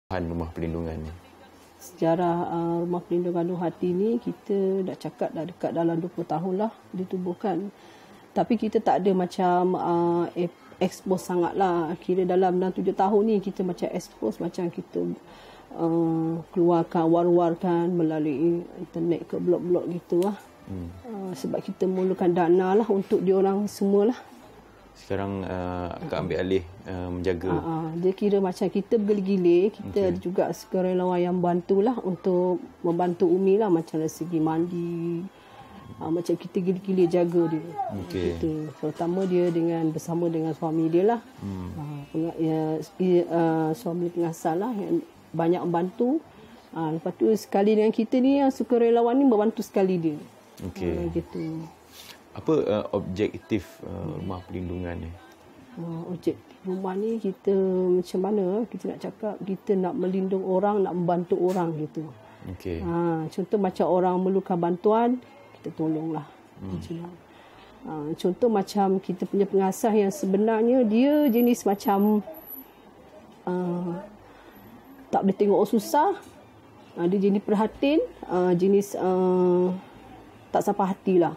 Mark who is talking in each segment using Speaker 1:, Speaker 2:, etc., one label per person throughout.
Speaker 1: rumah perlindungan ni?
Speaker 2: Sejarah rumah perlindungan Nur Hati ni kita dah cakap dah dekat dalam 20 tahun lah ditubuhkan. Tapi kita tak ada macam expose sangat lah. Kira dalam 7 tahun ni kita macam expose, macam kita keluarkan, war-warkan melalui internet ke blog-blog gitu lah. Sebab kita memerlukan dana lah untuk diorang semualah.
Speaker 1: Sekarang akak ambil alih menjaga.
Speaker 2: Dia kira macam kita bergilir-gilir, kita ada juga sukarelawan yang bantulah untuk membantu Umi lah, macam dari segi mandi. Macam kita gilir-gilir jaga dia. Gitu. Terutama dia bersama dengan suami dia lah. Suami pengasas lah yang banyak membantu. Lepas tu sekali dengan kita ni, sukarelawan ni membantu sekali dia. Gitu.
Speaker 1: Apa objektif rumah perlindungan ni?
Speaker 2: Objektif rumah ni kita macam mana kita nak cakap, kita nak melindungi orang, nak membantu orang gitu. Contoh macam orang memerlukan bantuan, kita tolonglah. Contoh macam kita punya pengasas yang sebenarnya dia jenis macam tak boleh tengok orang susah. Dia jenis perhatian, jenis tak sampai hatilah.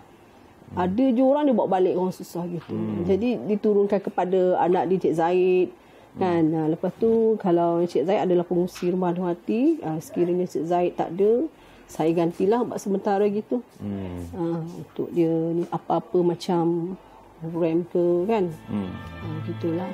Speaker 2: Ada je orang dia bawa balik orang susah gitu. Jadi diturunkan kepada anak dia, Cik Zaid kan. Lepas tu kalau Cik Zaid adalah pengungsi rumah Nur Hati, sekiranya Cik Zaid tak ada, saya gantilah buat sementara gitu. Untuk dia ni apa-apa macam rem ke kan. Gitulah.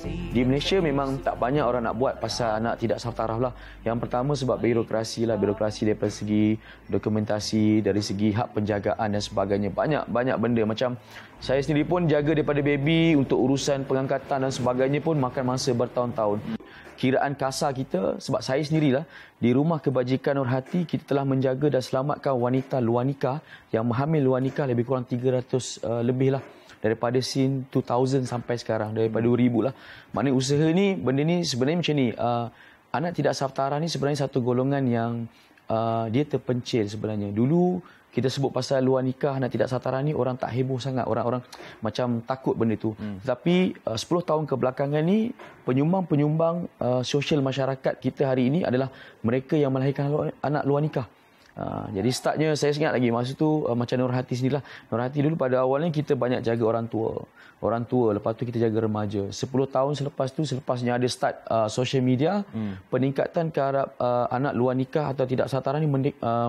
Speaker 3: Di Malaysia memang tak banyak orang nak buat pasal anak tidak saf taraf lah. Yang pertama sebab birokrasi lah, birokrasi daripada segi dokumentasi, dari segi hak penjagaan dan sebagainya. Banyak benda. Macam saya sendiri pun jaga daripada baby untuk urusan pengangkatan dan sebagainya pun makan masa bertahun-tahun. Kiraan kasar kita, sebab saya sendirilah di rumah kebajikan Nur Hati, kita telah menjaga dan selamatkan wanita luar nikah yang hamil luar nikah lebih kurang 300 lebih lah. Daripada sin 2000 sampai sekarang, daripada 2000 lah. Maknanya usaha ni, benda ni sebenarnya macam ni. Anak tidak saf taraf ni sebenarnya satu golongan yang dia terpencil sebenarnya. Dulu kita sebut pasal luar nikah, anak tidak saf taraf ni, orang tak heboh sangat. Orang-orang macam takut benda tu. Tetapi 10 tahun kebelakangan ni, penyumbang-penyumbang sosial masyarakat kita hari ini adalah mereka yang melahirkan anak luar nikah. Jadi startnya saya ingat lagi masa tu macam Nur Hati sendirilah. Nur Hati dulu pada awalnya kita banyak jaga orang tua, lepas tu kita jaga remaja. 10 tahun selepas tu, selepasnya ada start social media, peningkatan ke arah anak luar nikah atau tidak saf taraf ni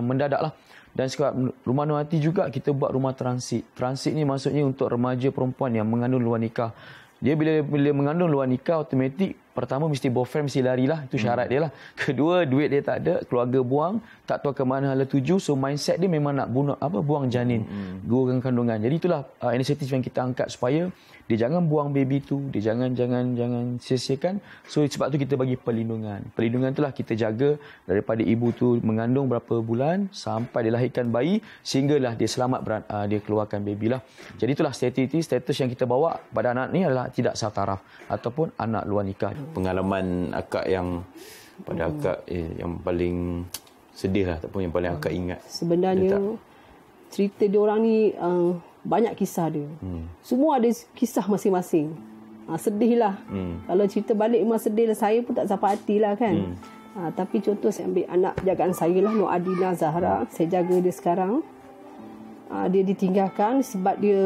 Speaker 3: mendadak lah. Dan sekarang rumah Nur Hati juga kita buat rumah transit. Transit ni maksudnya untuk remaja perempuan yang mengandung luar nikah. Dia bila mengandung luar nikah, automatik pertama mesti boyfriend mesti larilah, itu syarat dia lah. Kedua, duit dia tak ada, keluarga buang, tak tahu ke mana hala tuju, so mindset dia memang nak buang janin, gugurkan kandungan. Jadi itulah inisiatif yang kita angkat supaya dia jangan buang baby tu, dia jangan sia-siakan. So sebab tu kita bagi perlindungan. Perlindungan itulah kita jaga daripada ibu tu mengandung berapa bulan sampai dia lahirkan bayi sehinggalah dia selamat dia keluarkan baby lah. Jadi itulah status yang kita bawa pada anak ni adalah tidak saf taraf ataupun anak luar nikah.
Speaker 1: Pengalaman akak yang pada akak yang paling sedih lah ataupun yang paling akak ingat?
Speaker 2: Sebenarnya cerita dia orang ni banyak kisah dia. Semua ada kisah masing-masing. Sedih lah. Kalau cerita balik memang sedih lah. Saya pun tak sampai hati lah kan. Tapi contoh saya ambil anak jagaan saya lah, Nur Adina Zahra. Saya jaga dia sekarang. Dia ditinggalkan sebab dia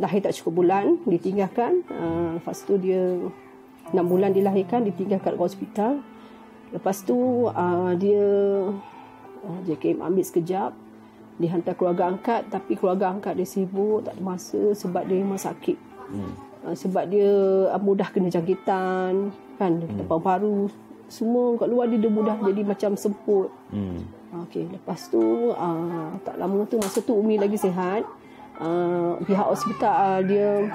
Speaker 2: lahir tak cukup bulan. Ditinggalkan. Lepas tu dia 6 bulan dilahirkan, ditinggalkan ke hospital. Lepas tu dia JKM ambil sekejap, dihantar keluarga angkat, tapi keluarga angkat dia sibuk, tak ada masa sebab dia memang sakit. Sebab dia mudah kena jangkitan kan, paru-paru semua kat luar dia mudah jadi macam semput. Okey, lepas tu tak lama tu, masa tu Umi lagi sihat, pihak hospital dia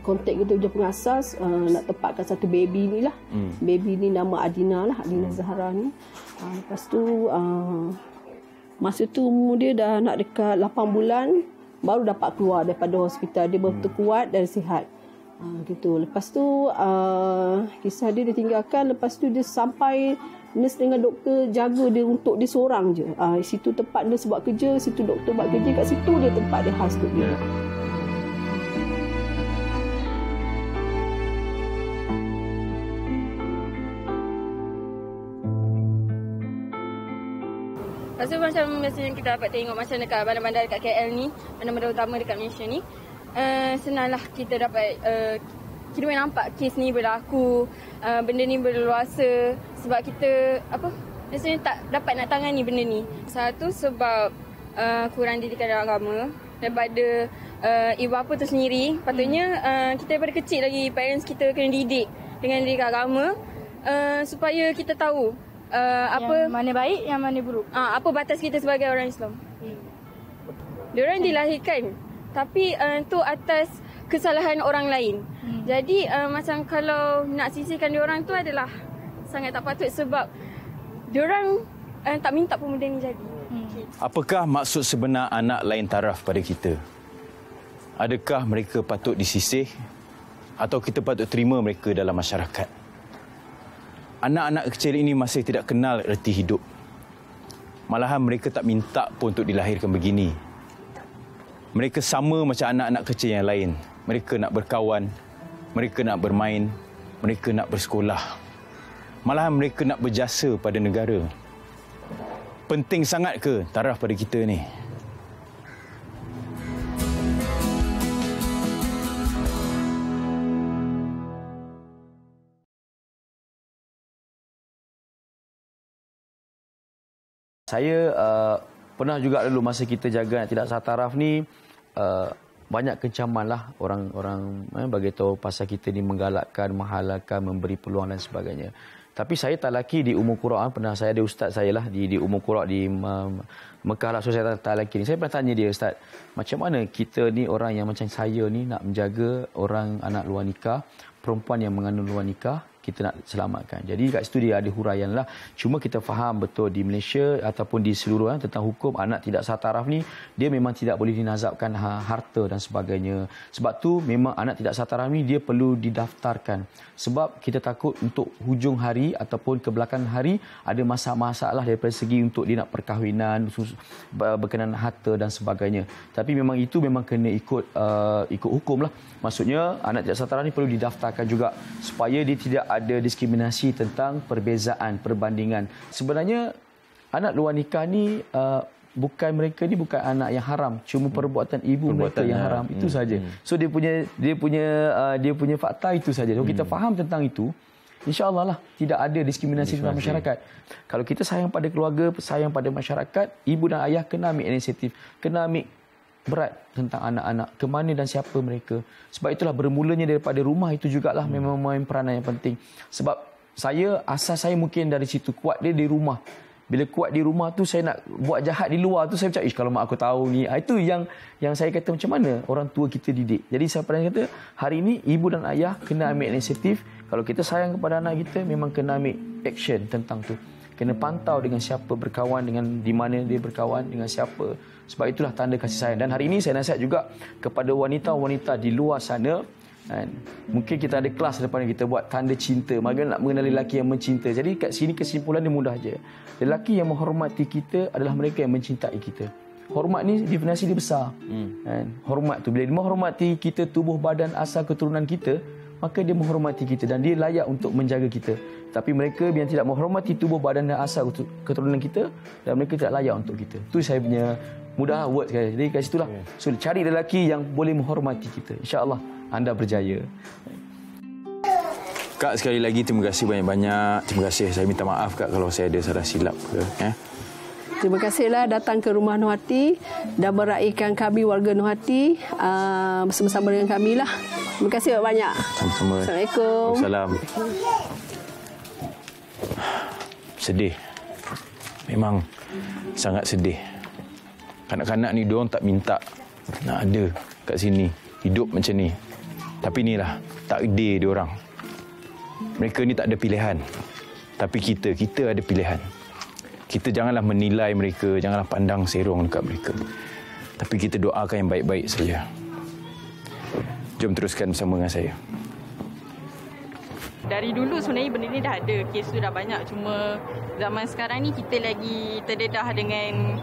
Speaker 2: kontak kita punya pengasas nak tempatkan satu baby ni lah. Baby ni nama Adina lah, Adina Zahra ni. Lepas tu masa tu umur dia dah nak dekat 8 bulan baru dapat keluar daripada hospital. Dia betul kuat dan sihat. Gitu. Lepas tu kisah dia ditinggalkan. Lepas tu dia sampai nurse dengan doktor jaga dia untuk dia seorang je. Situ tempat nurse buat kerja, situ doktor buat kerja, kat situ dia tempat dia khas untuk dia.
Speaker 4: Lepas tu macam biasanya kita dapat tengok macam dekat bandar-bandar dekat KL ni, bandar-bandar utama dekat Malaysia ni, senanglah kita dapat kita boleh nampak kes ni berlaku, benda ni berluasa sebab kita biasanya tak dapat nak tangani benda ni. Satu sebab kurang didikan dalam agama daripada ibu bapa tu sendiri. Patutnya kita daripada kecil lagi parents kita kena didik dengan didikan agama supaya kita tahu apa
Speaker 5: yang mana baik, yang mana buruk.
Speaker 4: Apa batas kita sebagai orang Islam. Diorang dilahirkan tapi tu atas kesalahan orang lain. Jadi macam kalau nak sisihkan diorang tu adalah sangat tak patut sebab diorang tak minta pun benda ni jadi.
Speaker 1: Apakah maksud sebenar anak lain taraf pada kita? Adakah mereka patut disisih atau kita patut terima mereka dalam masyarakat? Anak-anak kecil ini masih tidak kenal erti hidup. Malahan mereka tak minta pun untuk dilahirkan begini. Mereka sama macam anak-anak kecil yang lain. Mereka nak berkawan, mereka nak bermain, mereka nak bersekolah. Malahan mereka nak berjasa pada negara. Penting sangat ke taraf pada kita ni?
Speaker 3: Saya pernah juga dulu masa kita jaga tidak sah taraf ni, banyak kencaman lah orang-orang bagi tahu pasal kita ni menggalakkan, menghalalkan, memberi peluang dan sebagainya. Tapi saya tak laki di Ummul Qura, pernah saya ada ustaz saya lah di Ummul Qura di Mekah lah, so saya tak laki ni. Saya pernah tanya dia, ustaz, macam mana kita ni orang yang macam saya ni nak menjaga orang anak luar nikah, perempuan yang mengandung luar nikah, kita nak selamatkan. Jadi kat situ dia ada huraian lah. Cuma kita faham betul di Malaysia ataupun di seluruh tentang hukum anak tidak sah taraf ni, dia memang tidak boleh dinazabkan harta dan sebagainya. Sebab tu memang anak tidak sah taraf ni dia perlu didaftarkan. Sebab kita takut untuk hujung hari ataupun ke belakang hari ada masalah-masalah daripada segi untuk dia nak perkahwinan, berkenaan harta dan sebagainya. Tapi memang itu memang kena ikut hukum lah. Maksudnya anak tidak sah taraf ni perlu didaftarkan juga supaya dia tidak ada diskriminasi tentang perbezaan, perbandingan. Sebenarnya anak luar nikah ni mereka ni bukan anak yang haram, cuma perbuatan ibu mereka yang haram, itu saja. So dia punya fakta itu saja. Kalau kita faham tentang itu, insya-Allah lah tidak ada diskriminasi dalam masyarakat. Kalau kita sayang pada keluarga, sayang pada masyarakat, ibu dan ayah kena ambil inisiatif, kena ambil berat tentang anak-anak, ke mana dan siapa mereka. Sebab itulah bermulanya daripada rumah itu jugalah memang main peranan yang penting. Sebab asas saya mungkin dari situ, kuat dia di rumah. Bila kuat di rumah tu, saya nak buat jahat di luar tu, saya macam, kalau mak aku tahu ni. Itu yang saya kata macam mana orang tua kita didik. Jadi saya pernah kata, hari ini ibu dan ayah kena ambil inisiatif. Kalau kita sayang kepada anak kita, memang kena ambil action tentang tu. Kena pantau dengan siapa berkawan, dengan di mana dia berkawan, dengan siapa. Sebab itulah tanda kasih sayang. Dan hari ini saya nasihat juga kepada wanita-wanita di luar sana. Mungkin kita ada kelas depan kita buat tanda cinta. Bagaimana nak mengenali lelaki yang mencinta. Jadi kat sini kesimpulan dia mudah je. Lelaki yang menghormati kita adalah mereka yang mencintai kita. Hormat ni definisi dia besar. Hormat tu, bila dia menghormati kita, tubuh badan asal keturunan kita, maka dia menghormati kita dan dia layak untuk menjaga kita. Tapi mereka yang tidak menghormati tubuh badan dan asal keturunan kita, dan mereka tidak layak untuk kita. Itu saya punya mudah word sekali. Jadi kat situlah. So cari lelaki yang boleh menghormati kita. InsyaAllah anda berjaya.
Speaker 1: Kak, sekali lagi terima kasih banyak-banyak. Terima kasih. Saya minta maaf Kak kalau saya ada salah silap ke.
Speaker 2: Terima kasihlah datang ke rumah Nur Hati dan meraihkan kami warga Nur Hati bersama-sama dengan kami lah. Terima kasih banyak.
Speaker 1: Sama-sama.
Speaker 2: Assalamualaikum.
Speaker 1: Salam. Sedih. Memang sangat sedih. Kanak-kanak ni diorang tak minta nak ada kat sini hidup macam ni. Tapi inilah takdir diorang. Mereka ni tak ada pilihan. Tapi kita ada pilihan. Kita janganlah menilai mereka, janganlah pandang serong dekat mereka. Tapi kita doakan yang baik-baik saja. Jom teruskan bersama dengan saya.
Speaker 4: Dari dulu sebenarnya benda ni dah ada, kes tu dah banyak. Cuma zaman sekarang ni kita lagi terdedah dengan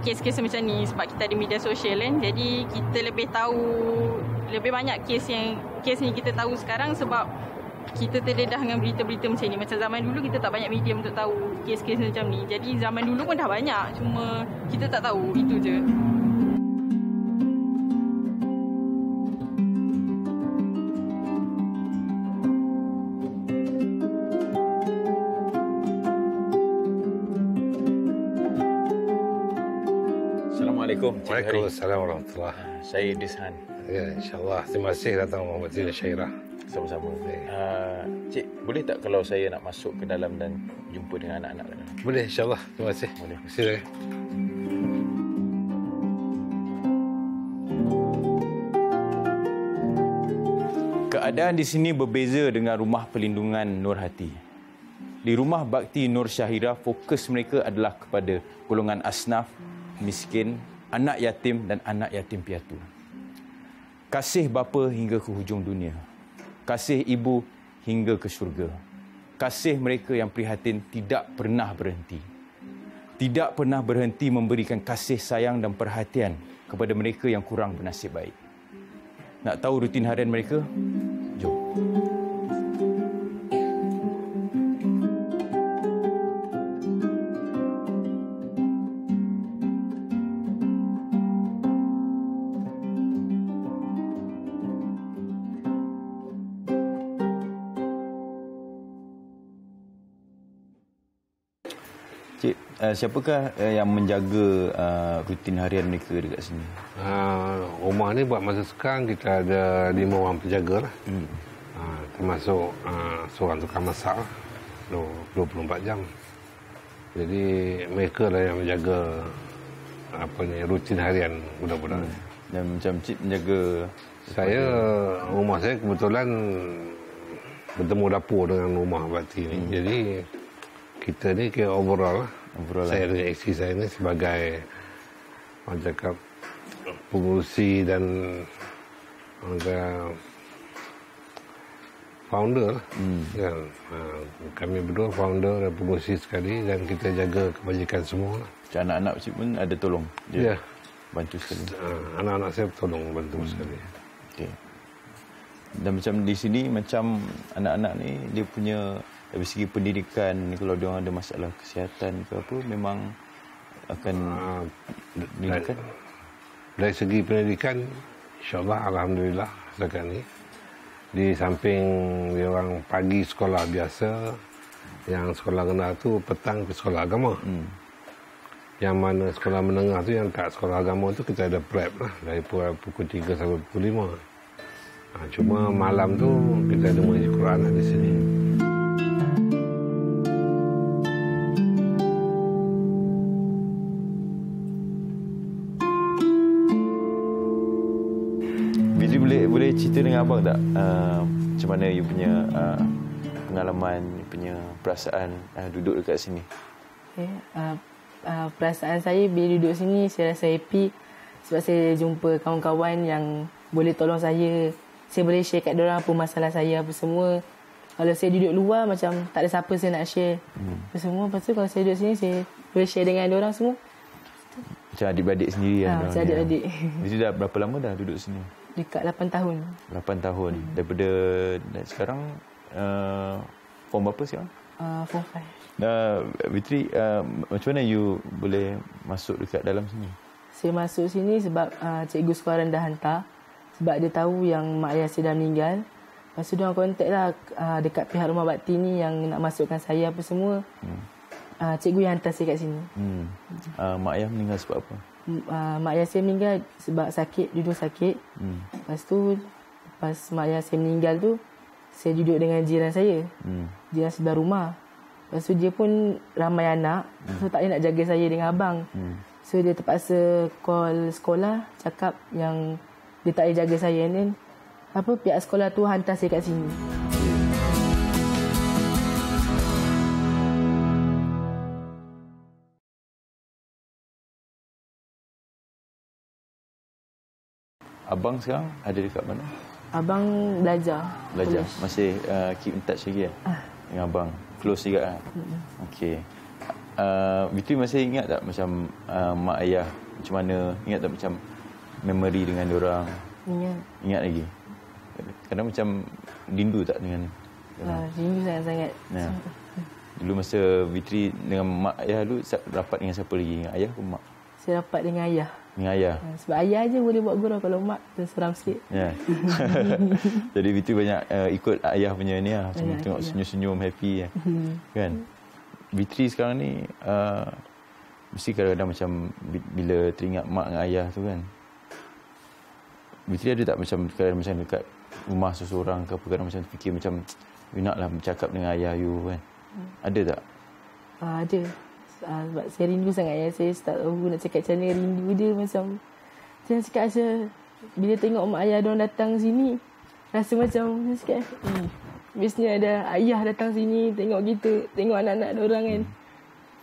Speaker 4: kes-kes macam ni sebab kita ada media sosial kan. Jadi kita lebih tahu, lebih banyak kes ni kita tahu sekarang sebab
Speaker 5: kita terdedah dengan berita-berita macam ni. Macam zaman dulu kita tak banyak media untuk tahu kes-kes macam ni. Jadi zaman dulu pun dah banyak, cuma kita tak tahu, itu je.
Speaker 1: Assalamualaikum.
Speaker 6: Waalaikumsalam warahmatullahi.
Speaker 1: Saya Dishan.
Speaker 6: Ya, insyaAllah. Terima kasih datang Muhammad Zina Syairah.
Speaker 1: Sama-sama. Cik, boleh tak kalau saya nak masuk ke dalam dan jumpa dengan anak-anak dalam?
Speaker 6: Boleh, insyaAllah. Terima kasih.
Speaker 1: Boleh.
Speaker 6: Terima kasih.
Speaker 1: Keadaan di sini berbeza dengan rumah perlindungan Nur Hati. Di rumah bakti Nur Syahira, fokus mereka adalah kepada golongan asnaf, miskin, anak yatim dan anak yatim piatu. Kasih bapa hingga ke hujung dunia. Kasih ibu hingga ke syurga. Kasih mereka yang prihatin tidak pernah berhenti. Tidak pernah berhenti memberikan kasih sayang dan perhatian kepada mereka yang kurang bernasib baik. Nak tahu rutin harian mereka? Jom. Cik, siapakah yang menjaga rutin harian mereka dekat sini?
Speaker 6: Rumah ni buat masa sekarang kita ada 5 orang penjaga lah. Termasuk seorang tukang masak 24 jam. Jadi mereka lah yang menjaga rutin harian budak-budak.
Speaker 1: Dan macam cik menjaga...
Speaker 6: Rumah saya kebetulan bertemu dapur dengan rumah bakti ni. Jadi kita ni kira overall lah. Saya dengan isteri saya ni sebagai orang cakap pengurusi dan founder lah. Kami berdua founder dan pengurusi sekali dan kita jaga kebajikan semua lah.
Speaker 1: Anak-anak cik pun ada tolong?
Speaker 6: Ya.
Speaker 1: Bantu sekali?
Speaker 6: Anak-anak saya tolong bantu sekali.
Speaker 1: Okay. Dan macam di sini, macam anak-anak ni dia punya dari segi pendidikan, kalau dia ada masalah kesihatan ke apa, memang akan pendidikan?
Speaker 6: Dari segi pendidikan, insyaAllah, Alhamdulillah, setakat ni. Di samping dia orang pagi sekolah biasa, yang sekolah rendah tu petang ke sekolah agama. Yang mana sekolah menengah tu, yang tak sekolah agama tu, kita ada prep lah, dari pukul 3 sampai pukul 5. Cuma malam tu, kita ada mengaji Quran lah di sini.
Speaker 1: Boleh cerita dengan abang tak macam mana you punya pengalaman, you punya perasaan duduk dekat sini?
Speaker 7: Okay. Perasaan saya bila duduk sini, saya rasa happy sebab saya jumpa kawan-kawan yang boleh tolong saya. Saya boleh share kat diorang apa masalah saya, apa semua. Kalau saya duduk luar, macam tak ada siapa saya nak share apa semua. Lepas tu kalau saya duduk sini, saya boleh share dengan diorang semua.
Speaker 1: Macam adik-beradik sendiri kan?
Speaker 7: Macam adik-adik.
Speaker 1: Jadi dah berapa lama dah duduk sini?
Speaker 7: Dekat 8 tahun.
Speaker 1: 8 tahun. Daripada sekarang, form berapa sekarang?
Speaker 7: Form 5.
Speaker 1: Fitri, macam mana you boleh masuk dekat dalam sini?
Speaker 7: Saya masuk sini sebab cikgu sekolah rendah hantar. Sebab dia tahu yang mak ayah saya dah meninggal. Lepas tu dia orang kontak lah dekat pihak rumah bakti ni yang nak masukkan saya apa semua. Cikgu yang hantar saya kat sini.
Speaker 1: Mak ayah meninggal sebab apa?
Speaker 7: Mak ayah saya meninggal sebab sakit, duduk sakit. Lepas tu, lepas mak ayah saya meninggal tu, saya duduk dengan jiran saya. Jiran sebelah rumah. Lepas tu dia pun ramai anak. So tak boleh nak jaga saya dengan abang. So dia terpaksa call sekolah, cakap yang dia tak boleh jaga saya. Dan pihak sekolah tu hantar saya kat sini.
Speaker 1: Abang sekarang ada dekat mana?
Speaker 7: Abang belajar.
Speaker 1: Belajar. Masih keep in touch lagi dengan abang? Close juga kan? Okey. Fitri masih ingat tak macam mak ayah macam mana? Ingat tak macam memory dengan diorang?
Speaker 7: Ingat.
Speaker 1: Ingat lagi? Kadang macam rindu tak dengan
Speaker 7: Rindu sangat-sangat.
Speaker 1: Ya. Dulu masa Fitri dengan mak ayah dulu rapat dengan siapa lagi? Dengan ayah ke mak?
Speaker 7: Saya rapat dengan ayah.
Speaker 1: Dengan ayah.
Speaker 7: Sebab ayah je boleh buat gurau, kalau mak terseram sikit.
Speaker 1: Ya. Jadi Fitri banyak ikut ayah punya ni lah. Macam tengok senyum-senyum happy ya. Kan? Fitri sekarang ni mesti kadang-kadang macam bila teringat mak dengan ayah tu kan. Fitri ada tak macam kadang macam dekat rumah seseorang ke apa, kadang macam fikir macam you naklah bercakap dengan ayah you kan? Ada tak?
Speaker 7: Ada. Sebab saya rindu sangat ayah saya. Tak tahu nak cakap macam mana. Rindu dia macam saya cakap macam bila tengok mak ayah diorang datang sini, rasa macam saya cakap biasanya ada ayah datang sini tengok kita, tengok anak-anak diorang kan.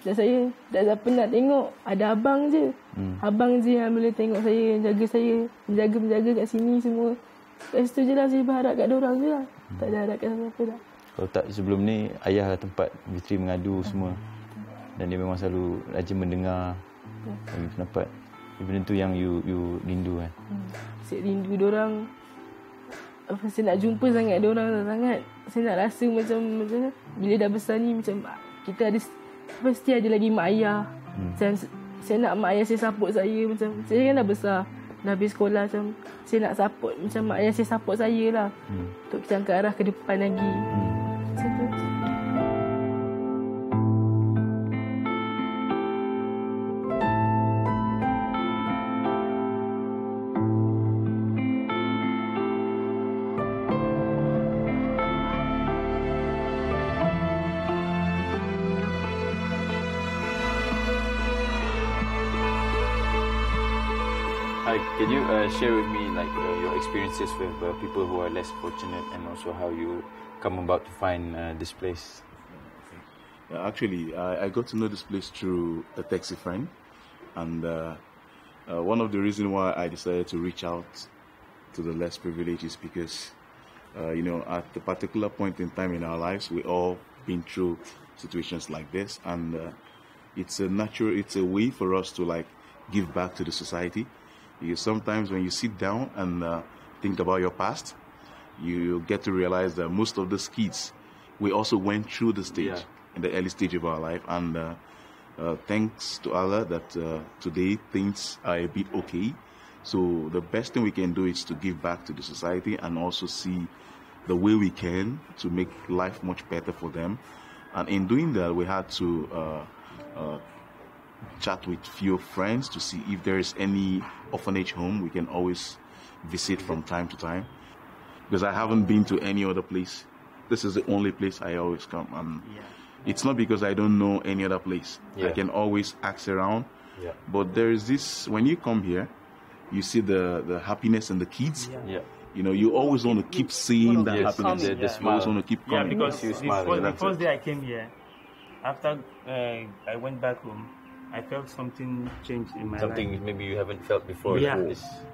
Speaker 7: Dan saya tak pernah tengok ada abang je. Abang je yang boleh tengok saya, jaga saya, menjaga kat sini semua. Kat situ je lah saya berharap kat diorang je lah. Tak ada harap kat siapa tak.
Speaker 1: Kalau tak sebelum ni ayah lah tempat Fitri mengadu semua. Dan dia memang selalu rajin mendengar bagi pendapat. Benda tu yang you rindu kan.
Speaker 7: Saya rindu diorang. Saya nak jumpa sangat diorang sangat. Saya nak rasa macam bila dah besar ni macam kita ada pasti ada lagi mak ayah. Saya nak mak ayah saya support saya macam saya kan dah besar. Dah habis sekolah macam saya nak support macam mak ayah saya support saya lah. Untuk kita angkat arah ke depan lagi. Macam tu.
Speaker 1: Can you share with me like your experiences with people who are less fortunate and also how you come about to find this place?
Speaker 8: Yeah, actually, I got to know this place through a taxi friend, and one of the reasons why I decided to reach out to the less privileged is because, at a particular point in time in our lives, we all been through situations like this, and it's a way for us to like give back to the society. Because sometimes when you sit down and think about your past, you get to realize that most of these kids, we also went through the stage, in the early stage of our life. And thanks to Allah that today things are a bit okay. So the best thing we can do is to give back to the society and also see the way we can to make life much better for them. And in doing that, we had to chat with few friends to see if there is any orphanage home we can always visit from time to time, because I haven't been to any other place. This is the only place I always come, and it's not because I don't know any other place. I can always ask around, but there is this, when you come here, you see the happiness in the kids. You always want to keep seeing that happiness.
Speaker 1: The smile.
Speaker 8: You always want to keep coming.
Speaker 9: Because the first day I came here, after I went back home, I felt something changed in my life.
Speaker 1: Something maybe you haven't felt before.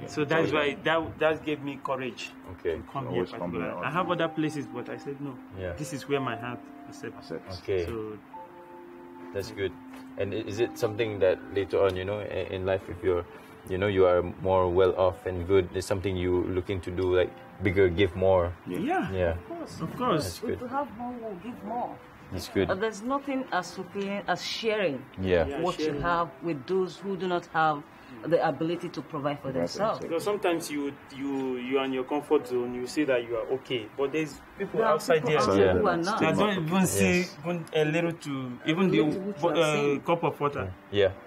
Speaker 9: So that's why that gave me courage to come here. I have other places, but I said no. This is where my heart accepts.
Speaker 1: Okay.
Speaker 9: So
Speaker 1: that's good. And is it something that later on, in life, if you are more well off and good, is something you looking to do, like bigger, give more?
Speaker 9: Of course.
Speaker 1: That's good.
Speaker 10: To have more, will give more.
Speaker 1: That's good.
Speaker 10: There's nothing as superior as sharing what
Speaker 9: sharing.
Speaker 10: you have with those who do not have the ability to provide for themselves.
Speaker 9: Because sometimes you are in your comfort zone, you say that you are okay, but there's people outside there
Speaker 10: who are not.
Speaker 9: that don't even see even a little to even the cup of water.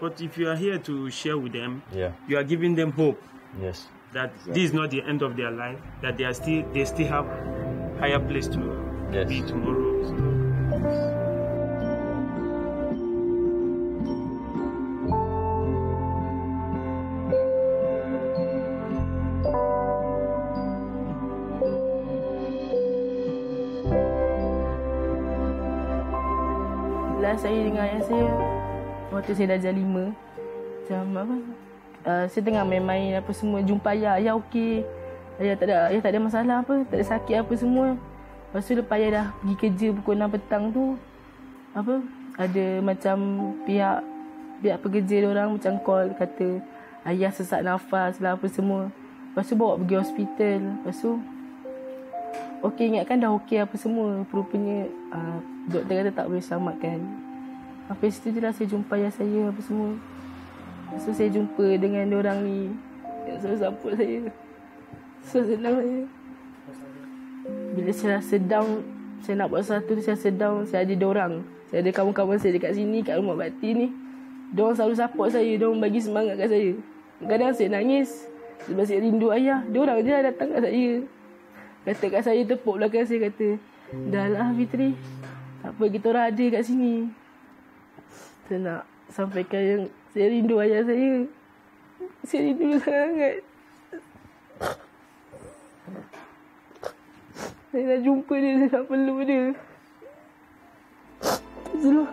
Speaker 9: But if you are here to share with them, you are giving them hope. That this is not the end of their life. That they still have higher place to be tomorrow.
Speaker 7: Saya dengan ayah saya waktu saya darjah 5 macam apa saya tengah main-main apa semua, jumpa ayah okey, ayah tak ada masalah apa, tak ada sakit apa semua. Lepas tu lepas ayah dah pergi kerja pukul 6 petang tu apa ada macam pihak pekerja diorang macam call kata ayah sesak nafas lah apa semua. Lepas tu bawa pergi hospital. Lepas tu okey ingatkan dah okey apa semua. Rupanya doktor kata tak boleh selamatkan. Habis tu je lah saya jumpa ayah saya apa semua. Lepas tu saya jumpa dengan diorang ni yang selalu support saya. So senang saya. Bila saya rasa down, saya nak buat sesuatu, saya rasa down, saya ada diorang. Saya ada kawan-kawan saya dekat sini, kat rumah bakti ni. Diorang selalu support saya, diorang bagi semangat kat saya. Kadang saya nangis sebab saya rindu ayah. Diorang je lah datang kat saya. Kata kat saya, tepuk belakang saya, kata, dah lah Fitri, tak apa, kita orang ada kat sini. Saya nak sampaikan yang saya rindu ayah saya. Saya rindu sangat. Saya nak jumpa dia, saya nak peluk dia. Itulah.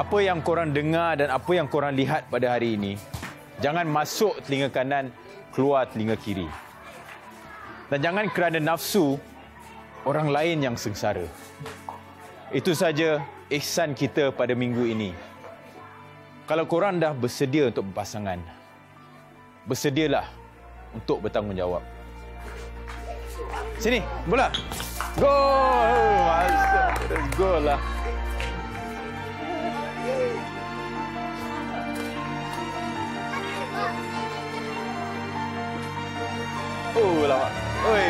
Speaker 1: Apa yang korang dengar dan apa yang korang lihat pada hari ini, jangan masuk telinga kanan, keluar telinga kiri. Dan jangan kerana nafsu orang lain yang sengsara. Itu saja ihsan kita pada minggu ini. Kalau korang dah bersedia untuk berpasangan, bersedialah untuk bertanggungjawab. Sini, bola. Gol! Masuk. Gol lah. Oh, lama. Oi,